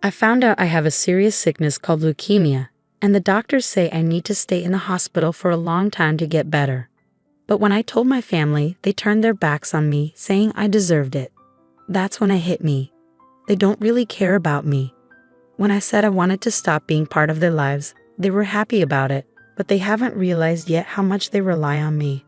I found out I have a serious sickness called leukemia, and the doctors say I need to stay in the hospital for a long time to get better. But when I told my family, they turned their backs on me, saying I deserved it. That's when it hit me. They don't really care about me. When I said I wanted to stop being part of their lives, they were happy about it, but they haven't realized yet how much they rely on me.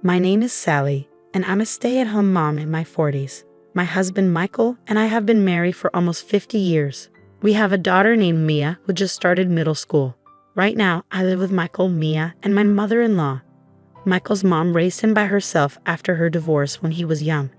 My name is Sally, and I'm a stay-at-home mom in my 40s. My husband Michael and I have been married for almost 50 years. We have a daughter named Mia who just started middle school. Right now, I live with Michael, Mia, and my mother-in-law. Michael's mom raised him by herself after her divorce when he was young.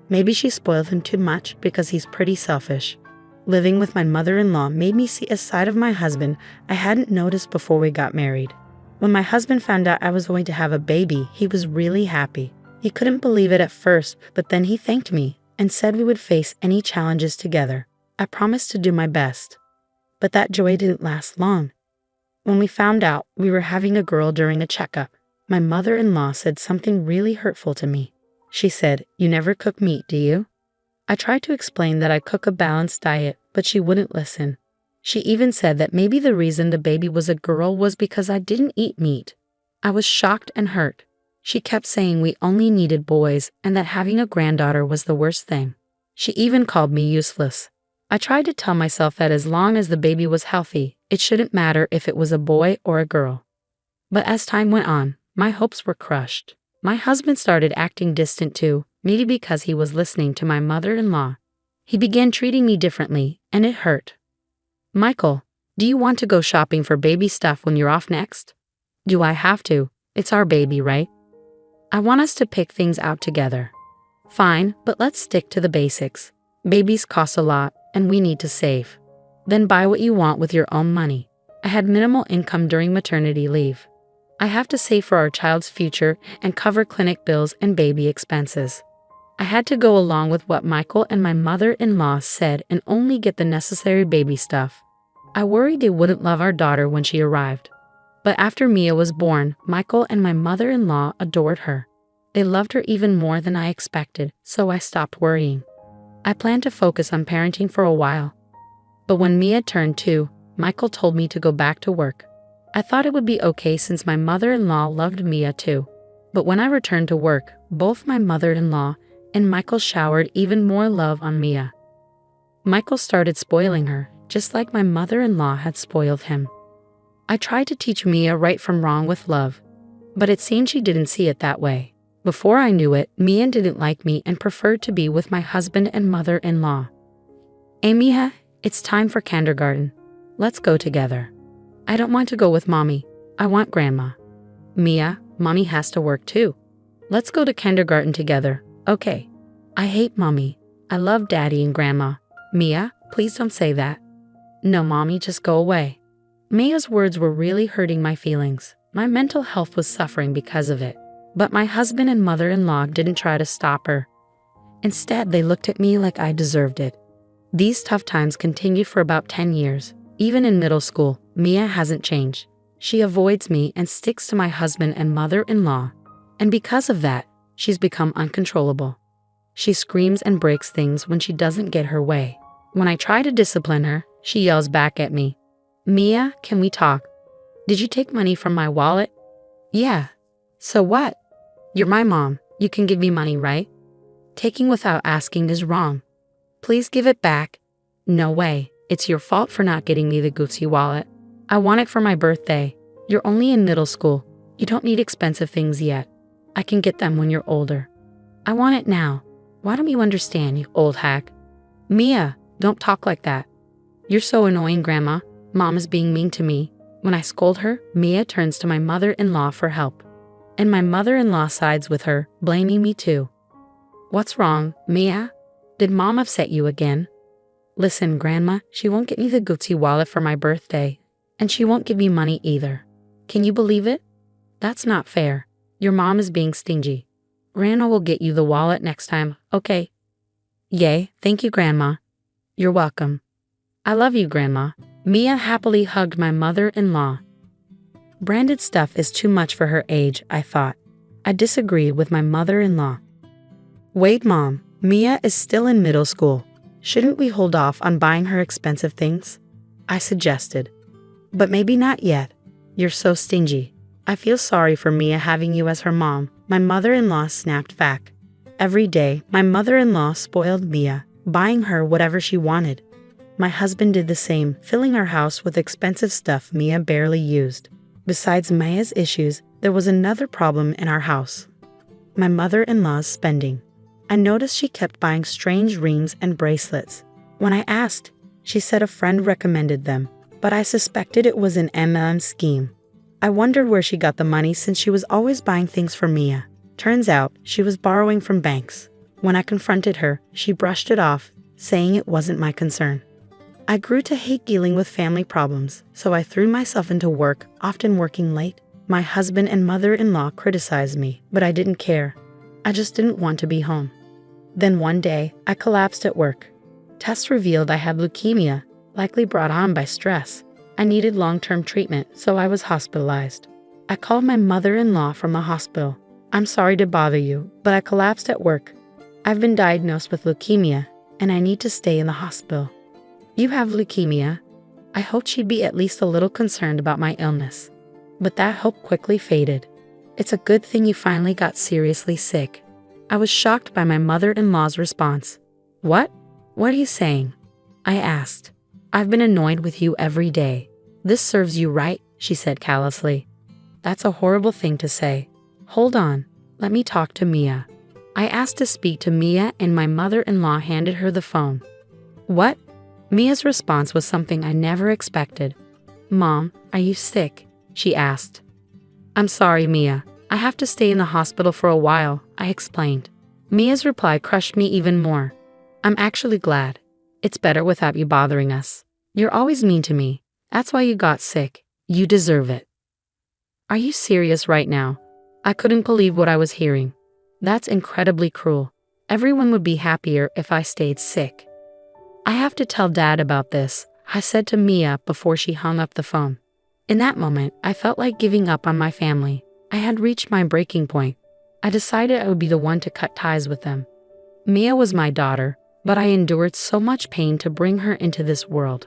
Maybe she spoiled him too much because he's pretty selfish. Living with my mother-in-law made me see a side of my husband I hadn't noticed before we got married. When my husband found out I was going to have a baby, he was really happy. He couldn't believe it at first, but then he thanked me and said we would face any challenges together. I promised to do my best. But that joy didn't last long. When we found out we were having a girl during a checkup, my mother-in-law said something really hurtful to me. She said, "You never cook meat, do you?" I tried to explain that I cook a balanced diet, but she wouldn't listen. She even said that maybe the reason the baby was a girl was because I didn't eat meat. I was shocked and hurt. She kept saying we only needed boys and that having a granddaughter was the worst thing. She even called me useless. I tried to tell myself that as long as the baby was healthy, it shouldn't matter if it was a boy or a girl. But as time went on, my hopes were crushed. My husband started acting distant too, maybe because he was listening to my mother-in-law. He began treating me differently, and it hurt. "Michael, do you want to go shopping for baby stuff when you're off next?" "Do I have to? It's our baby, right?" "I want us to pick things out together." "Fine, but let's stick to the basics. Babies cost a lot, and we need to save." "Then buy what you want with your own money." I had minimal income during maternity leave. I have to save for our child's future and cover clinic bills and baby expenses. I had to go along with what Michael and my mother-in-law said and only get the necessary baby stuff. I worried they wouldn't love our daughter when she arrived. But after Mia was born, Michael and my mother-in-law adored her. They loved her even more than I expected, so I stopped worrying. I planned to focus on parenting for a while. But when Mia turned 2, Michael told me to go back to work. I thought it would be okay since my mother-in-law loved Mia too. But when I returned to work, both my mother-in-law and Michael showered even more love on Mia. Michael started spoiling her, just like my mother-in-law had spoiled him. I tried to teach Mia right from wrong with love, but it seemed she didn't see it that way. Before I knew it, Mia didn't like me and preferred to be with my husband and mother-in-law. "Hey Mia, it's time for kindergarten. Let's go together." "I don't want to go with Mommy. I want Grandma." "Mia, Mommy has to work too. Let's go to kindergarten together, okay?" "I hate Mommy. I love Daddy and Grandma." "Mia, please don't say that." "No, Mommy, just go away." Mia's words were really hurting my feelings. My mental health was suffering because of it. But my husband and mother-in-law didn't try to stop her. Instead, they looked at me like I deserved it. These tough times continued for about 10 years. Even in middle school, Mia hasn't changed. She avoids me and sticks to my husband and mother-in-law. And because of that, she's become uncontrollable. She screams and breaks things when she doesn't get her way. When I try to discipline her, she yells back at me. "Mia, can we talk? Did you take money from my wallet?" "Yeah." "So what? You're my mom. You can give me money, right?" "Taking without asking is wrong. Please give it back." "No way. It's your fault for not getting me the Gucci wallet. I want it for my birthday. You're only in middle school. You don't need expensive things yet. I can get them when you're older." "I want it now. Why don't you understand, you old hack?" "Mia, don't talk like that. You're so annoying, Grandma. Mom is being mean to me." When I scold her, Mia turns to my mother-in-law for help. And my mother-in-law sides with her, blaming me too. "What's wrong, Mia? Did Mom upset you again?" "Listen, Grandma, she won't get me the Gucci wallet for my birthday, and she won't give me money either. Can you believe it? That's not fair. Your mom is being stingy. Grandma will get you the wallet next time, okay?" "Yay, thank you, Grandma." "You're welcome." "I love you, Grandma." Mia happily hugged my mother-in-law. Branded stuff is too much for her age, I thought. I disagreed with my mother-in-law. "Wait, Mom, Mia is still in middle school. Shouldn't we hold off on buying her expensive things? I suggested. But maybe not yet. You're so stingy. I feel sorry for Mia having you as her mom, my mother-in-law snapped back. Every day, my mother-in-law spoiled Mia, buying her whatever she wanted. My husband did the same, filling our house with expensive stuff Mia barely used. Besides Mia's issues, there was another problem in our house. My mother-in-law's spending. I noticed she kept buying strange rings and bracelets. When I asked, she said a friend recommended them, but I suspected it was an MLM scheme. I wondered where she got the money since she was always buying things for Mia. Turns out, she was borrowing from banks. When I confronted her, she brushed it off, saying it wasn't my concern. I grew to hate dealing with family problems, so I threw myself into work, often working late. My husband and mother-in-law criticized me, but I didn't care. I just didn't want to be home. Then one day, I collapsed at work. Tests revealed I had leukemia, likely brought on by stress. I needed long-term treatment, so I was hospitalized. I called my mother-in-law from the hospital. I'm sorry to bother you, but I collapsed at work. I've been diagnosed with leukemia, and I need to stay in the hospital. You have leukemia? I hoped she'd be at least a little concerned about my illness. But that hope quickly faded. It's a good thing you finally got seriously sick. I was shocked by my mother-in-law's response. What? What are you saying? I asked. I've been annoyed with you every day. This serves you right, she said callously. That's a horrible thing to say. Hold on, let me talk to Mia. I asked to speak to Mia and my mother-in-law handed her the phone. What? Mia's response was something I never expected. Mom, are you sick? She asked. I'm sorry, Mia. I have to stay in the hospital for a while, I explained. Mia's reply crushed me even more. I'm actually glad. It's better without you bothering us. You're always mean to me. That's why you got sick. You deserve it. Are you serious right now? I couldn't believe what I was hearing. That's incredibly cruel. Everyone would be happier if I stayed sick. I have to tell Dad about this, I said to Mia before she hung up the phone. In that moment, I felt like giving up on my family. I had reached my breaking point. I decided I would be the one to cut ties with them. Mia was my daughter, but I endured so much pain to bring her into this world.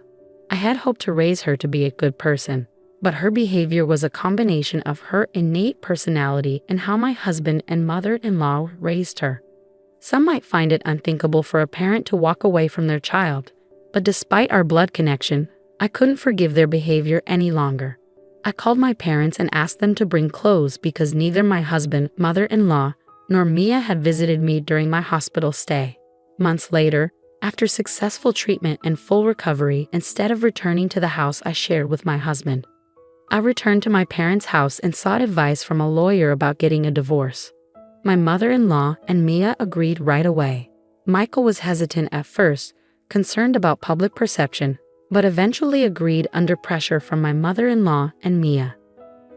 I had hoped to raise her to be a good person, but her behavior was a combination of her innate personality and how my husband and mother-in-law raised her. Some might find it unthinkable for a parent to walk away from their child, but despite our blood connection, I couldn't forgive their behavior any longer. I called my parents and asked them to bring clothes because neither my husband, mother-in-law, nor Mia had visited me during my hospital stay. Months later, after successful treatment and full recovery, instead of returning to the house I shared with my husband, I returned to my parents' house and sought advice from a lawyer about getting a divorce. My mother-in-law and Mia agreed right away. Michael was hesitant at first, concerned about public perception, but eventually agreed under pressure from my mother-in-law and Mia.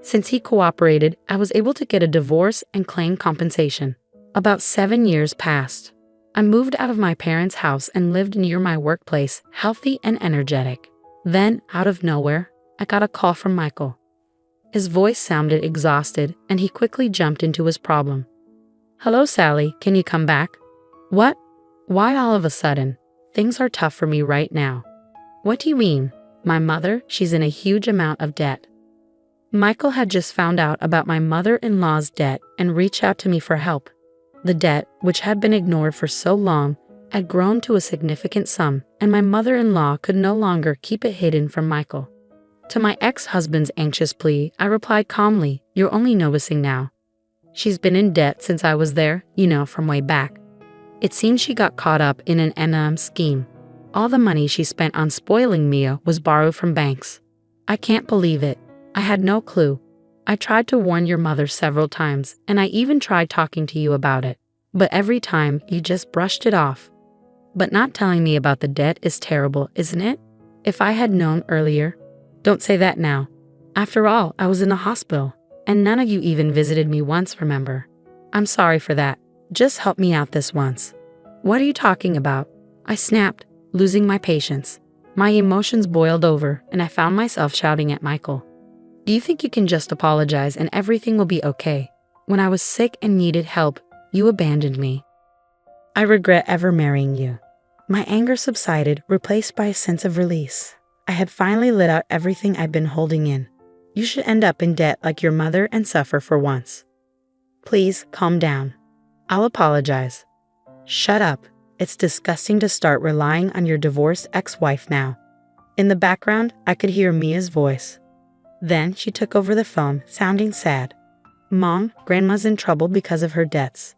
Since he cooperated, I was able to get a divorce and claim compensation. About 7 years passed. I moved out of my parents' house and lived near my workplace, healthy and energetic. Then, out of nowhere, I got a call from Michael. His voice sounded exhausted, and he quickly jumped into his problem. Hello, Sally, can you come back? What? Why all of a sudden? Things are tough for me right now. What do you mean? My mother, she's in a huge amount of debt. Michael had just found out about my mother-in-law's debt and reached out to me for help. The debt, which had been ignored for so long, had grown to a significant sum, and my mother-in-law could no longer keep it hidden from Michael. To my ex-husband's anxious plea, I replied calmly, "You're only noticing now. She's been in debt since I was there, from way back. It seems she got caught up in an MLM scheme. All the money she spent on spoiling Mia was borrowed from banks. I can't believe it. I had no clue. I tried to warn your mother several times, and I even tried talking to you about it. But every time, you just brushed it off. But not telling me about the debt is terrible, isn't it? If I had known earlier." "Don't say that now. After all, I was in the hospital, and none of you even visited me once, remember? I'm sorry for that. Just help me out this once." "What are you talking about?" I snapped, losing my patience. My emotions boiled over, and I found myself shouting at Michael. "Do you think you can just apologize and everything will be okay? When I was sick and needed help, you abandoned me. I regret ever marrying you." My anger subsided, replaced by a sense of release. I had finally let out everything I'd been holding in. You should end up in debt like your mother and suffer for once. Please, calm down. I'll apologize. Shut up. It's disgusting to start relying on your divorced ex-wife now. In the background, I could hear Mia's voice. Then she took over the phone, sounding sad. Mom, Grandma's in trouble because of her debts.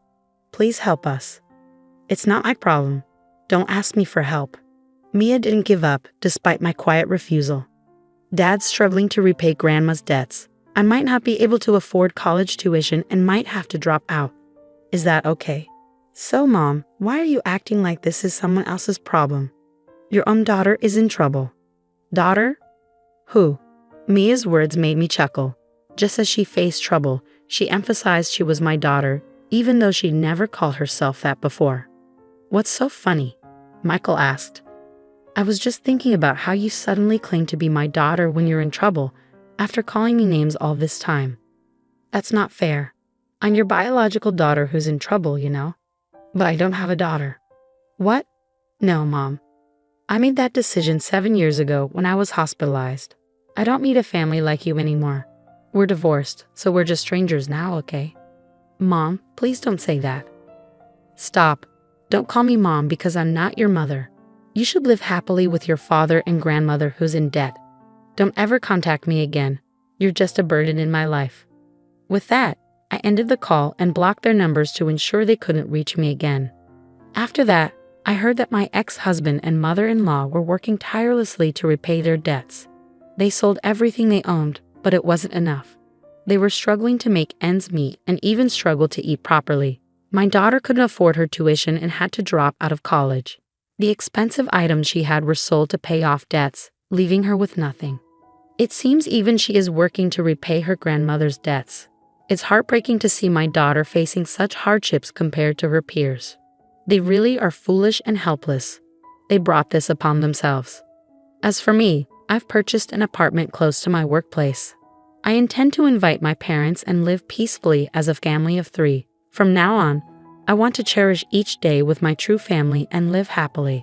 Please help us. It's not my problem. Don't ask me for help. Mia didn't give up, despite my quiet refusal. Dad's struggling to repay Grandma's debts. I might not be able to afford college tuition and might have to drop out. Is that okay? So, Mom, why are you acting like this is someone else's problem? Your own daughter is in trouble. Daughter? Who? Mia's words made me chuckle. Just as she faced trouble, she emphasized she was my daughter, even though she'd never called herself that before. What's so funny? Michael asked. I was just thinking about how you suddenly claim to be my daughter when you're in trouble, after calling me names all this time. That's not fair. I'm your biological daughter who's in trouble, you know. But I don't have a daughter. What? No, Mom. I made that decision 7 years ago when I was hospitalized. I don't need a family like you anymore. We're divorced, so we're just strangers now, okay? Mom, please don't say that. Stop. Don't call me Mom because I'm not your mother. You should live happily with your father and grandmother who's in debt. Don't ever contact me again. You're just a burden in my life. With that, I ended the call and blocked their numbers to ensure they couldn't reach me again. After that, I heard that my ex-husband and mother-in-law were working tirelessly to repay their debts. They sold everything they owned, but it wasn't enough. They were struggling to make ends meet and even struggled to eat properly. My daughter couldn't afford her tuition and had to drop out of college. The expensive items she had were sold to pay off debts, leaving her with nothing. It seems even she is working to repay her grandmother's debts. It's heartbreaking to see my daughter facing such hardships compared to her peers. They really are foolish and helpless. They brought this upon themselves. As for me, I've purchased an apartment close to my workplace. I intend to invite my parents and live peacefully as a family of 3. From now on, I want to cherish each day with my true family and live happily.